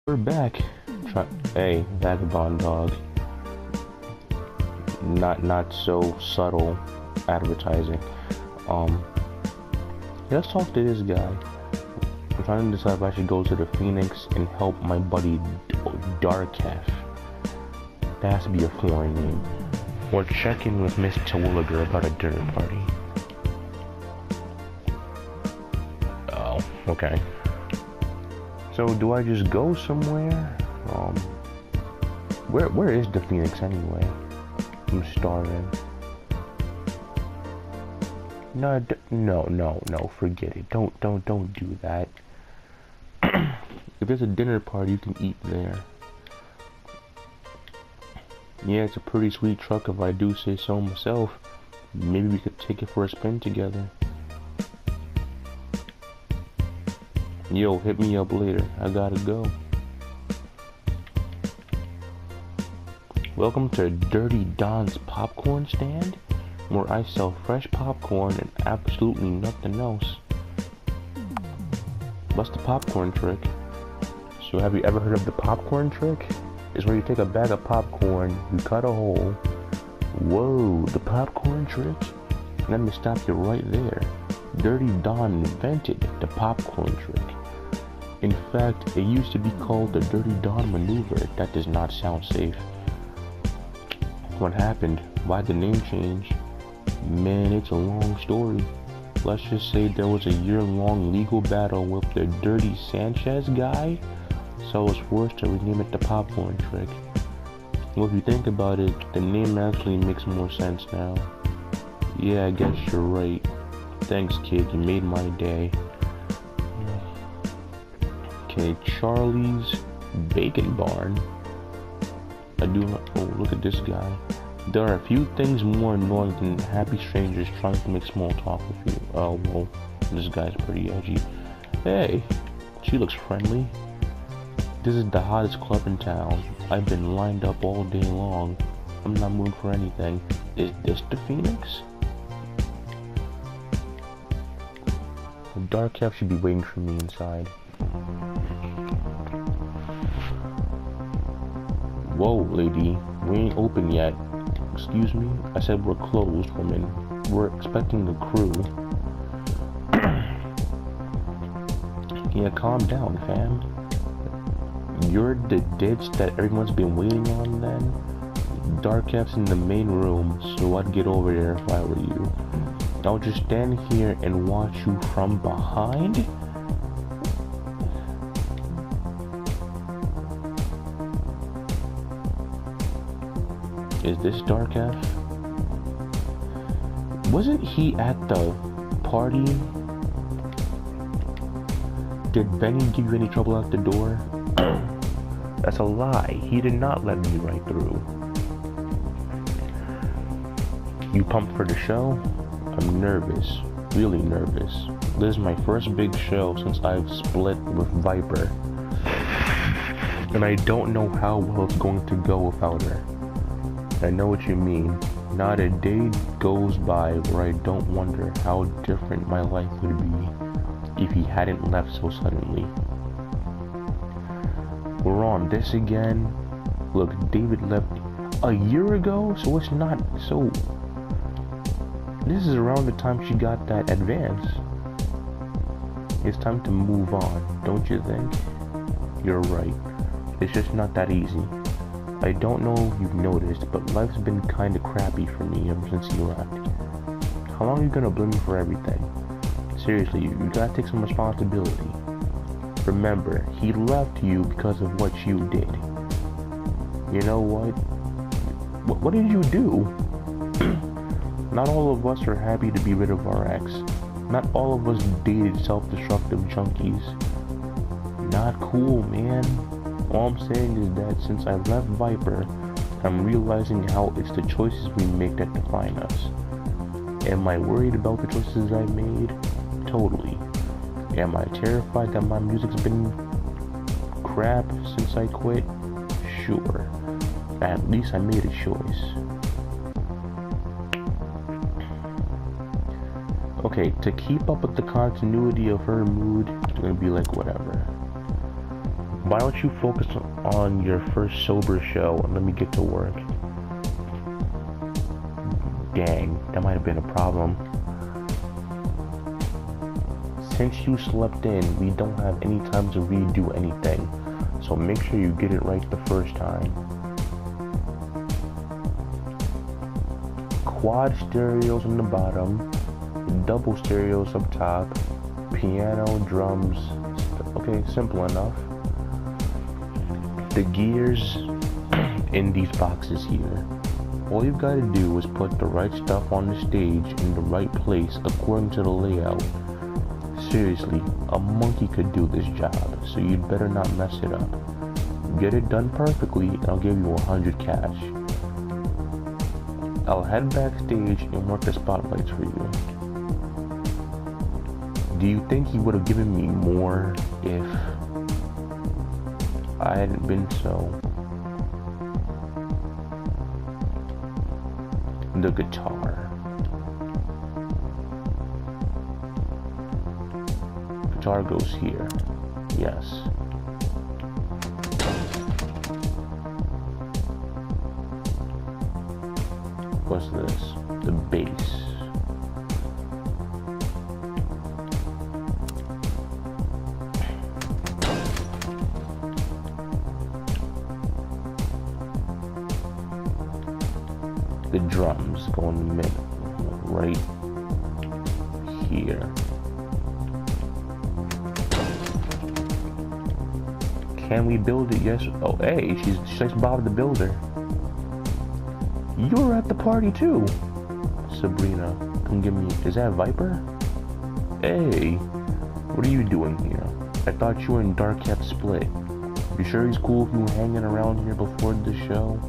We're back. Hey, vagabond dog. Not so subtle advertising. Let's talk to this guy. I'm trying to decide if I should go to the Phoenix and help my buddy Darkef. That has to be a foreign name. Or check in with Miss Terwilliger about a dinner party. Oh, okay. So do I just go somewhere? Where is the Phoenix anyway? I'm starving. No, forget it. Don't do that. If there's a dinner party, you can eat there. Yeah, it's a pretty sweet truck if I do say so myself. Maybe we could take it for a spin together. Yo, hit me up later. I gotta go. Welcome to Dirty Don's popcorn stand, where I sell fresh popcorn and absolutely nothing else. What's the popcorn trick? So have you ever heard of the popcorn trick? It's where you take a bag of popcorn, you cut a hole. Whoa, the popcorn trick? Let me stop you right there. Dirty Don invented the popcorn trick. In fact, it used to be called the Dirty Don maneuver. That does not sound safe. What happened? Why the name change? Man, it's a long story. Let's just say there was a year-long legal battle with the Dirty Sanchez guy, so it was forced to rename it the popcorn trick. Well, if you think about it, the name actually makes more sense now. Yeah, I guess you're right. Thanks, kid, you made my day. Okay, Charlie's Bacon Barn. Oh, look at this guy. There are a few things more annoying than happy strangers trying to make small talk with you. Oh, well, this guy's pretty edgy. Hey, she looks friendly. This is the hottest club in town. I've been lined up all day long. I'm not moving for anything. Is this the Phoenix? Darkef should be waiting for me inside. Whoa, lady, we ain't open yet. Excuse me? I said we're closed, woman. We're expecting the crew. Yeah, calm down, fam. You're the ditch that everyone's been waiting on, then? Darkef's in the main room, so I'd get over there if I were you. I'll just stand here and watch you from behind? Is this Darkef? Wasn't he at the party? Did Benny give you any trouble at the door? That's a lie. He did not let me right through. You pumped for the show? I'm nervous. Really nervous. This is my first big show since I've split with Viper. And I don't know how well it's going to go without her. I know what you mean. Not a day goes by where I don't wonder how different my life would be if he hadn't left so suddenly. We're on this again. Look, David left a year ago, so it's not so... This is around the time she got that advance. It's time to move on, don't you think? You're right. It's just not that easy. I don't know if you've noticed, but life's been kinda crappy for me ever since you left. How long are you gonna blame me for everything? Seriously, you gotta take some responsibility. Remember, he left you because of what you did. You know what? What did you do? Not all of us are happy to be rid of our ex. Not all of us dated self-destructive junkies. Not cool, man. All I'm saying is that since I've left Viper, I'm realizing how it's the choices we make that define us. Am I worried about the choices I made? Totally. Am I terrified that my music's been crap since I quit? Sure. At least I made a choice. Okay, to keep up with the continuity of her mood, I'm gonna be like, whatever. Why don't you focus on your first sober show and let me get to work? Dang, that might have been a problem. Since you slept in, we don't have any time to redo anything. So make sure you get it right the first time. Quad stereos on the bottom, double stereos up top, piano, drums. Okay, simple enough. The gears in these boxes here. All you've got to do is put the right stuff on the stage in the right place according to the layout. Seriously, a monkey could do this job, so you'd better not mess it up. Get it done perfectly and I'll give you 100 cash. I'll head backstage and work the spotlights for you. Do you think he would have given me more if I hadn't been so? The guitar. Guitar goes here. Yes. What's this? The bass. The drums go in the middle, right here. Can we build it? Yes. Oh, hey, she's like Bob the Builder. You're at the party too. Sabrina, come give me. Is that Viper? Hey, what are you doing here? I thought you were in Dark Cat Split. You sure he's cool if you were hanging around here before the show?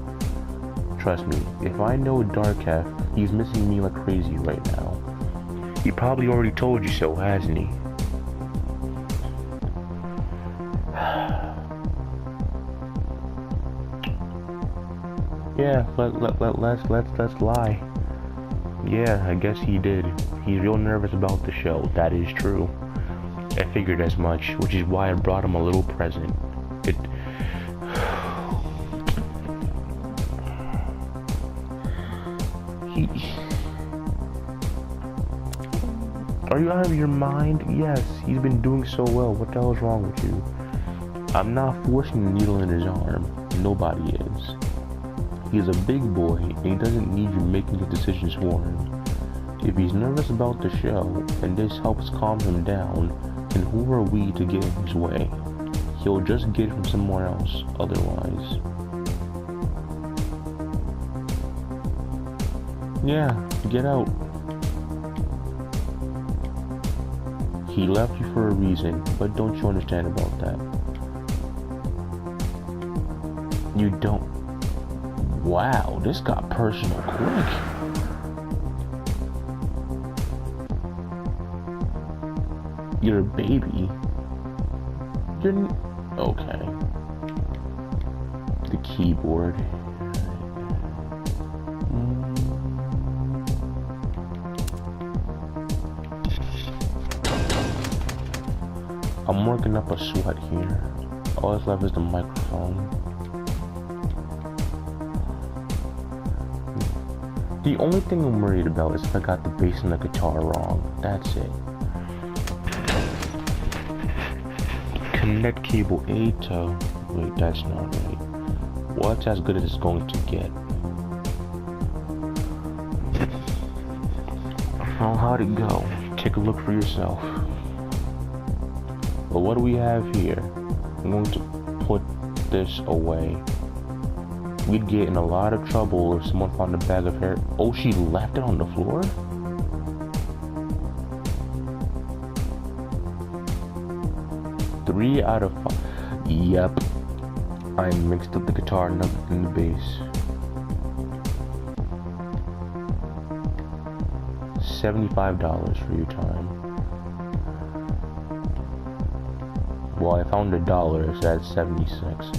Trust me, if I know Dark Cat, he's missing me like crazy right now. He probably already told you so, hasn't he? Yeah, let's lie. Yeah, I guess he did. He's real nervous about the show. That is true. I figured as much, which is why I brought him a little present. Are you out of your mind? Yes, he's been doing so well. What the hell is wrong with you? I'm not forcing the needle in his arm. Nobody is. He's a big boy, and he doesn't need you making the decisions for him. If he's nervous about the show, and this helps calm him down, then who are we to get in his way? He'll just get it from somewhere else, otherwise. Yeah, get out. He left you for a reason, but don't you understand about that? You don't. Wow, this got personal quick. You're a baby. You're okay. The keyboard. I'm working up a sweat here. All that's left is the microphone. The only thing I'm worried about is if I got the bass and the guitar wrong. That's it. Connect cable A to... Wait, that's not right. Well, that's as good as it's going to get. Oh, how'd it go? Take a look for yourself. But what do we have here? I'm going to put this away. We'd get in a lot of trouble if someone found a bag of hair. Oh, she left it on the floor? Three out of 5. Yep. I mixed up the guitar and the bass. $75 for your time. Well, I found $1, so that's 76.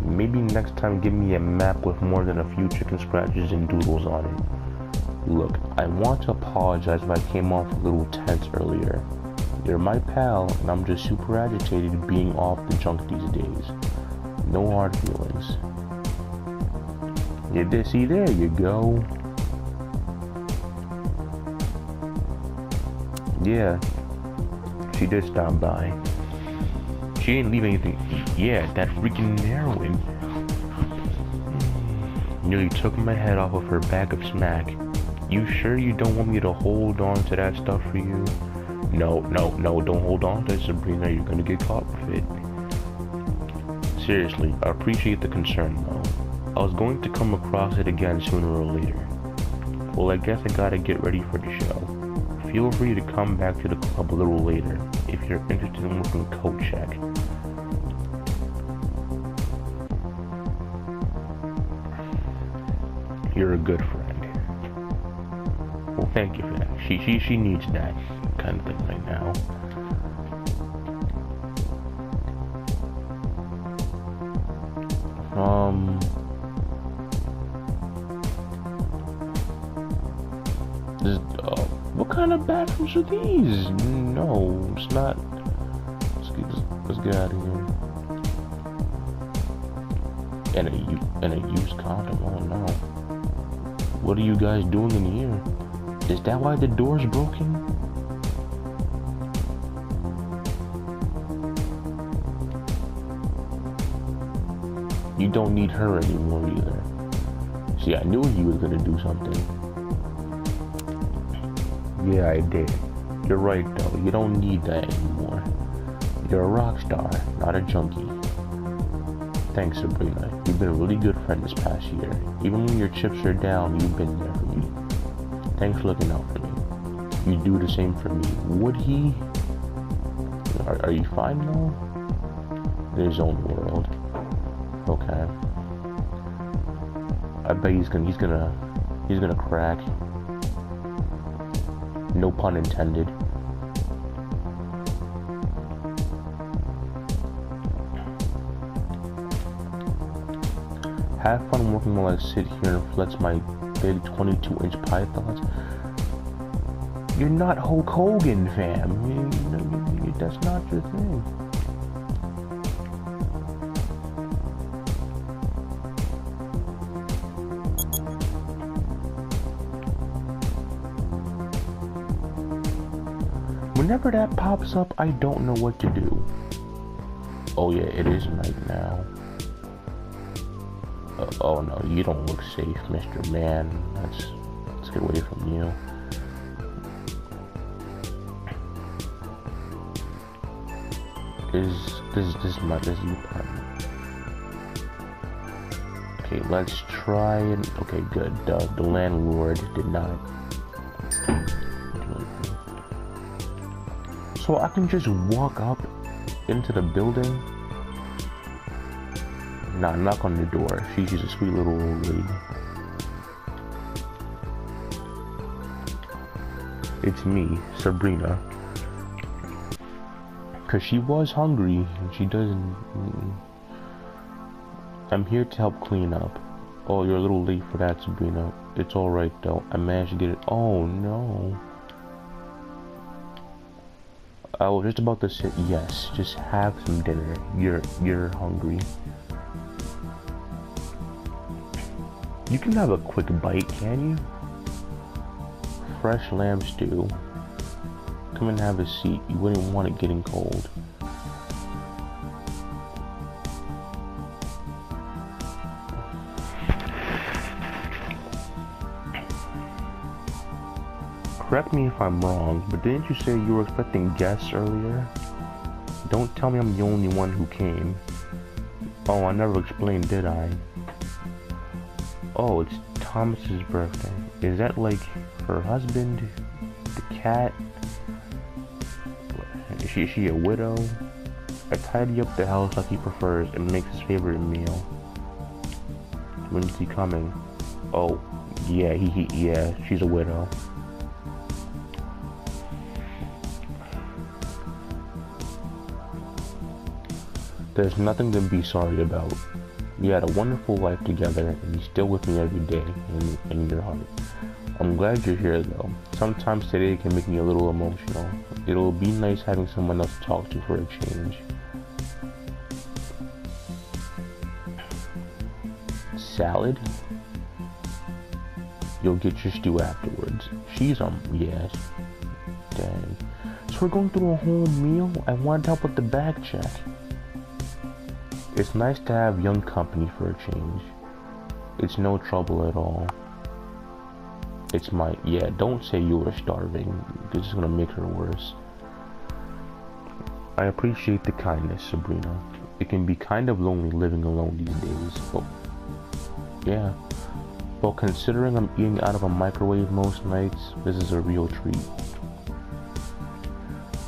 Maybe next time give me a map with more than a few chicken scratches and doodles on it. Look, I want to apologize if I came off a little tense earlier. You're my pal, and I'm just super agitated being off the junk these days. No hard feelings. See, there you go. Yeah, she did stop by. She didn't leave anything. Yeah, that freaking heroin. Nearly took my head off of her bag of smack. You sure you don't want me to hold on to that stuff for you? No, don't hold on to it, Sabrina. You're gonna get caught with it. Seriously, I appreciate the concern, though. I was going to come across it again sooner or later. Well, I guess I gotta get ready for the show. Feel free to come back to the club a little later if you're interested in working coat check. You're a good friend. Well, thank you for that. She needs that kind of thing right now. What kind of bathrooms are these? No, it's not. Let's get out of here. And a used condom. Oh no. What are you guys doing in here? Is that why the door's broken? You don't need her anymore either. See, I knew he was gonna do something. Yeah, I did. You're right though, you don't need that anymore. You're a rock star, not a junkie. Thanks, Sabrina. You've been a really good friend this past year. Even when your chips are down, you've been there for me. Thanks for looking out for me. You do the same for me. Would he? Are you fine now? In his own world. Okay. I bet he's gonna crack. No pun intended. Have fun working while I sit here and flex my big 22-inch pythons. You're not Hulk Hogan, fam. That's not your thing. Whenever that pops up, I don't know what to do. Oh yeah, it is night now. Oh no, you don't look safe, Mr. Man. Let's get away from you. This is my apartment. Okay, let's try and okay, good. The landlord did not do anything. So I can just walk up into the building. Nah, knock on the door. She's a sweet little old lady. It's me, Sabrina. Cause she was hungry and she doesn't. I'm here to help clean up. Oh, you're a little late for that, Sabrina. It's alright though. I managed to get it. Oh no. I was just about to say yes. Just have some dinner. You're hungry. You can have a quick bite, can you? Fresh lamb stew. Come and have a seat. You wouldn't want it getting cold. Correct me if I'm wrong, but didn't you say you were expecting guests earlier? Don't tell me I'm the only one who came. Oh, I never explained, did I? Oh, it's Thomas's birthday. Is that like her husband? The cat? Is she a widow? I tidy up the house like he prefers and makes his favorite meal. When's he coming? Oh, yeah, yeah, she's a widow. There's nothing to be sorry about. We had a wonderful life together, and you're still with me every day in your heart. I'm glad you're here though. Sometimes today can make me a little emotional. It'll be nice having someone else to talk to for a change. Salad? You'll get your stew afterwards. She's yes. Dang. So we're going through a whole meal? I wanted to help with the bag check. It's nice to have young company for a change. It's no trouble at all. It's yeah, don't say you were starving. This is gonna make her worse. I appreciate the kindness, Sabrina. It can be kind of lonely living alone these days. But yeah. Well, considering I'm eating out of a microwave most nights, this is a real treat.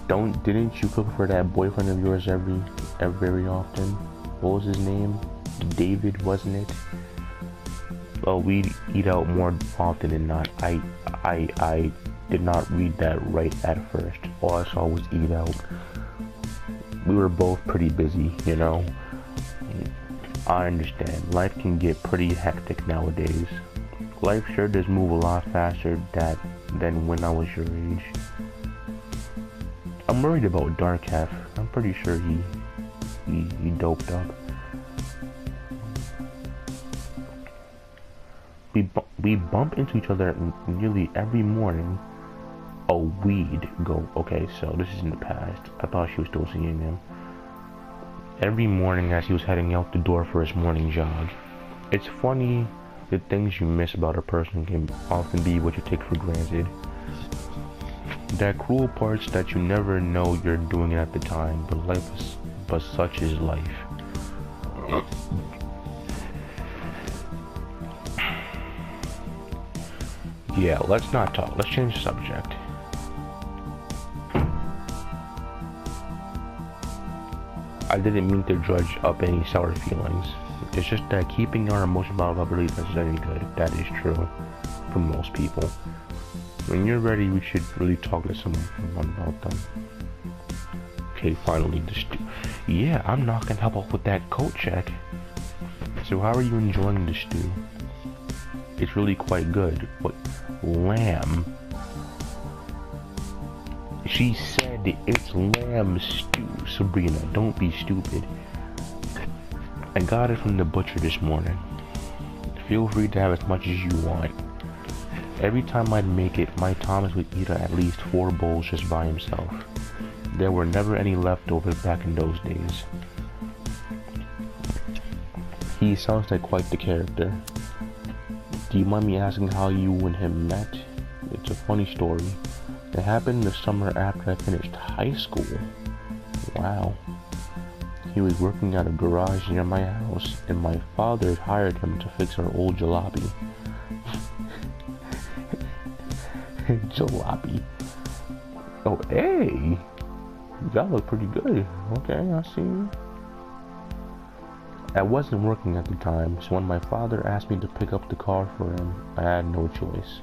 Didn't you cook for that boyfriend of yours very often? What was his name? David, wasn't it? Well, we eat out more often than not. I did not read that right at first. All I saw was eat out. We were both pretty busy, you know. I understand. Life can get pretty hectic nowadays. Life sure does move a lot faster than when I was your age. I'm worried about Dark Half. I'm pretty sure he doped up. We bump into each other nearly every morning. Oh, we'd go. Okay, so this is in the past. I thought she was still seeing him. Every morning as he was heading out the door for his morning jog. It's funny, the things you miss about a person can often be what you take for granted. That cruel parts that you never know you're doing it at the time, but such is life. Yeah, let's not talk. Let's change the subject. I didn't mean to dredge up any sour feelings. It's just that keeping our emotional bottled up really doesn't do any good. That is true for most people. When you're ready, we should really talk to someone about them. Okay, finally, the stew. Yeah, I'm not gonna help out with that coat check. So how are you enjoying the stew? It's really quite good. What? Lamb? She said it's lamb stew, Sabrina. Don't be stupid. I got it from the butcher this morning. Feel free to have as much as you want. Every time I'd make it, my Thomas would eat at least 4 bowls just by himself. There were never any leftovers back in those days. He sounds like quite the character. Do you mind me asking how you and him met? It's a funny story. It happened the summer after I finished high school. Wow. He was working at a garage near my house, and my father had hired him to fix our old jalopy. Jalopy. Oh, hey! That looked pretty good. Okay, I see you. I wasn't working at the time, so when my father asked me to pick up the car for him, I had no choice.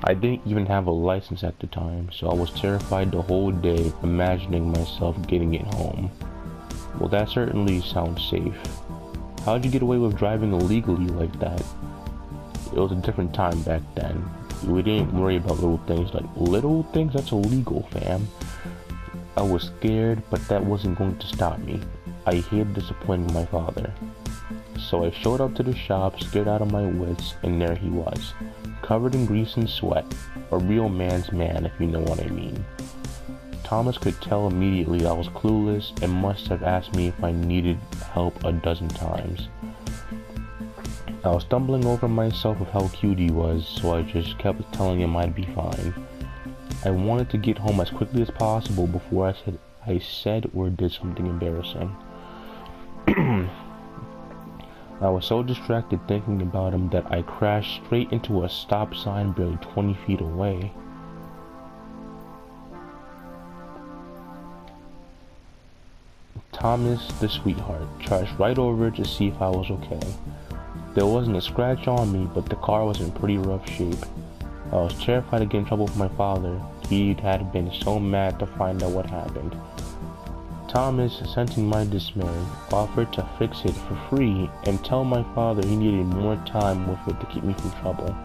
I didn't even have a license at the time, so I was terrified the whole day, imagining myself getting it home. Well, that certainly sounds safe. How'd you get away with driving illegally like that? It was a different time back then. We didn't worry about little things like little things. That's illegal, fam. I was scared, but that wasn't going to stop me. I hated disappointing my father. So I showed up to the shop, scared out of my wits, and there he was, covered in grease and sweat. A real man's man, if you know what I mean. Thomas could tell immediately I was clueless and must have asked me if I needed help a dozen times. I was stumbling over myself with how cute he was, so I just kept telling him I'd be fine. I wanted to get home as quickly as possible before I said or did something embarrassing. I was so distracted thinking about him that I crashed straight into a stop sign barely 20 feet away. Thomas, the sweetheart, charged right over to see if I was okay. There wasn't a scratch on me, but the car was in pretty rough shape. I was terrified to get in trouble with my father. He had been so mad to find out what happened. Thomas, sensing my dismay, offered to fix it for free and tell my father he needed more time with it to keep me from trouble.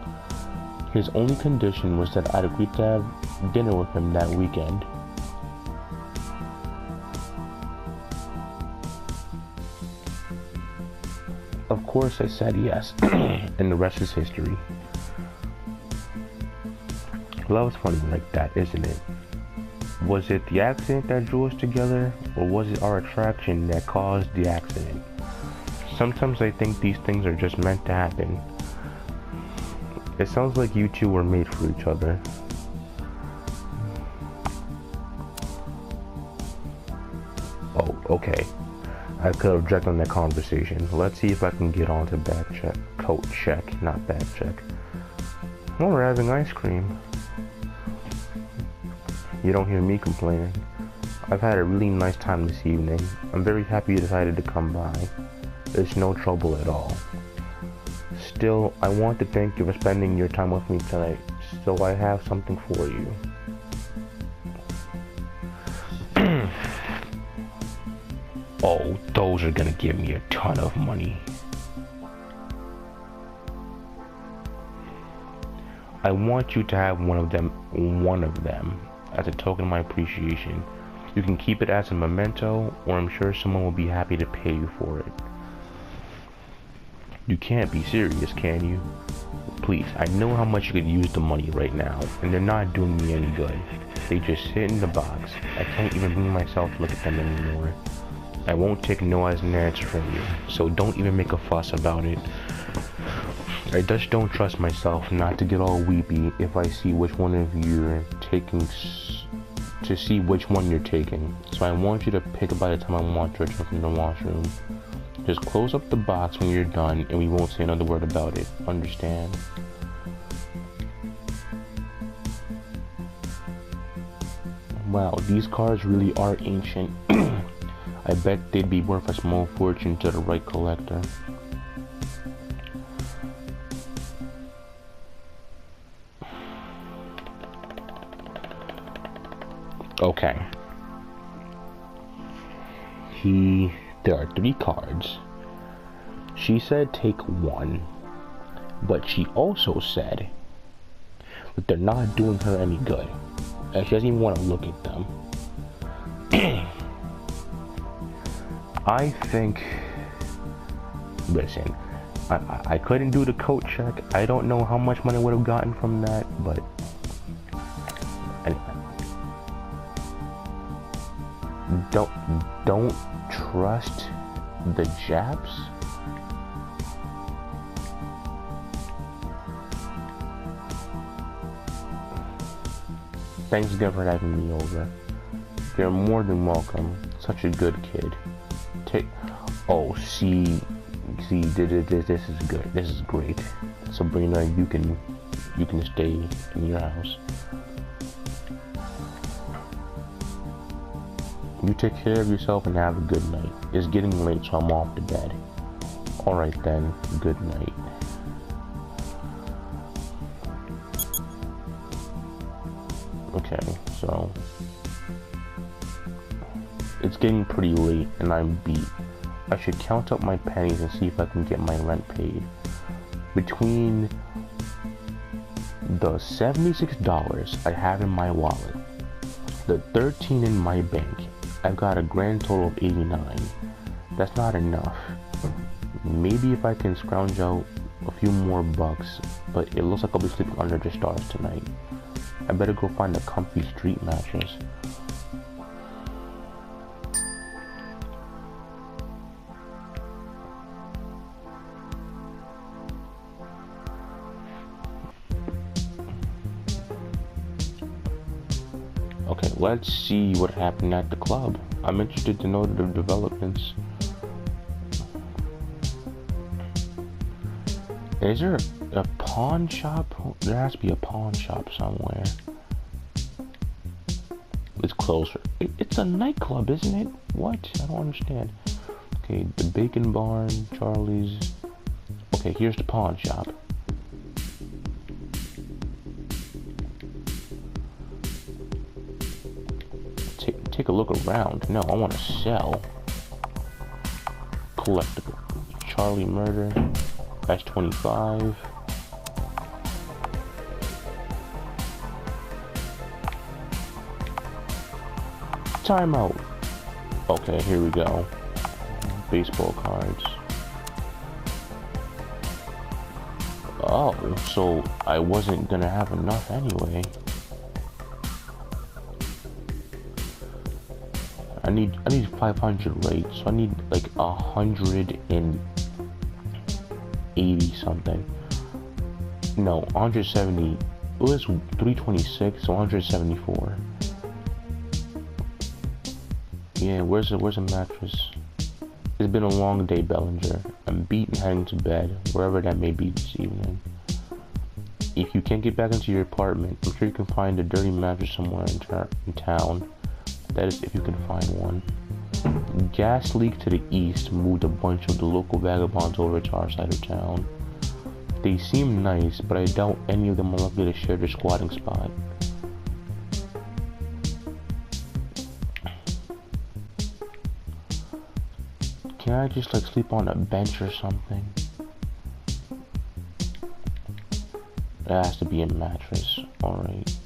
His only condition was that I'd agree to have dinner with him that weekend. Of course I said yes, and the rest is history. Love's funny like that, isn't it? Was it the accident that drew us together, or was it our attraction that caused the accident? Sometimes I think these things are just meant to happen. It sounds like you two were made for each other. Oh, okay. I could object on that conversation. Let's see if I can get on to back check. Coat check, not back check. Well, we're having ice cream. You don't hear me complaining. I've had a really nice time this evening. I'm very happy you decided to come by. It's no trouble at all. Still, I want to thank you for spending your time with me tonight, so I have something for you. Oh, those are gonna give me a ton of money. I want you to have one of them, as a token of my appreciation. You can keep it as a memento, or I'm sure someone will be happy to pay you for it. You can't be serious, can you? Please, I know how much you could use the money right now, and they're not doing me any good. They just sit in the box. I can't even bring myself to look at them anymore. I won't take no as an answer from you, so don't even make a fuss about it. I just don't trust myself not to get all weepy if I see which one of you are taking, to see which one you're taking. So I want you to pick it by the time I want to return from the washroom. Just close up the box when you're done, and we won't say another word about it. Understand? Wow, these cars really are ancient. I bet they'd be worth a small fortune to the right collector. Okay. There are 3 cards. She said take one, but she also said that they're not doing her any good, and she doesn't even want to look at them. I think, listen, I couldn't do the coat check. I don't know how much money I would have gotten from that, but don't trust the Japs. Thanks again for having me over. You're more than welcome. Such a good kid. See, this is good. This is great. Sabrina, you can stay in your house. You take care of yourself and have a good night. It's getting late, so I'm off to bed. Alright then, good night. Okay, so it's getting pretty late and I'm beat. I should count up my pennies and see if I can get my rent paid. Between the $76 I have in my wallet, the $13 in my bank, I've got a grand total of $89. That's not enough. Maybe if I can scrounge out a few more bucks, but it looks like I'll be sleeping under the stars tonight. I better go find a comfy street mattress. Okay, let's see what happened at the club. I'm interested to know the developments. Is there a pawn shop? There has to be a pawn shop somewhere. It's closer. It's a nightclub, isn't it? What? I don't understand. Okay, the Bacon Barn, Charlie's. Okay, here's the pawn shop. Take a look around. No, I want to sell. Collectible. Charlie Murder. S25. timeout. Okay, here we go. Baseball cards. Oh, so I wasn't gonna have enough anyway. I need 500 rates, so I need like 180 something. No, 170. It was 326, so 174. Yeah, where's a mattress? It's been a long day, Bellinger. I'm beat and heading to bed, wherever that may be this evening. If you can't get back into your apartment, I'm sure you can find a dirty mattress somewhere in town. That is, if you can find one. Gas leak to the east moved a bunch of the local vagabonds over to our side of town. They seem nice, but I doubt any of them are likely to share their squatting spot. Can I just like sleep on a bench or something? It has to be a mattress. Alright.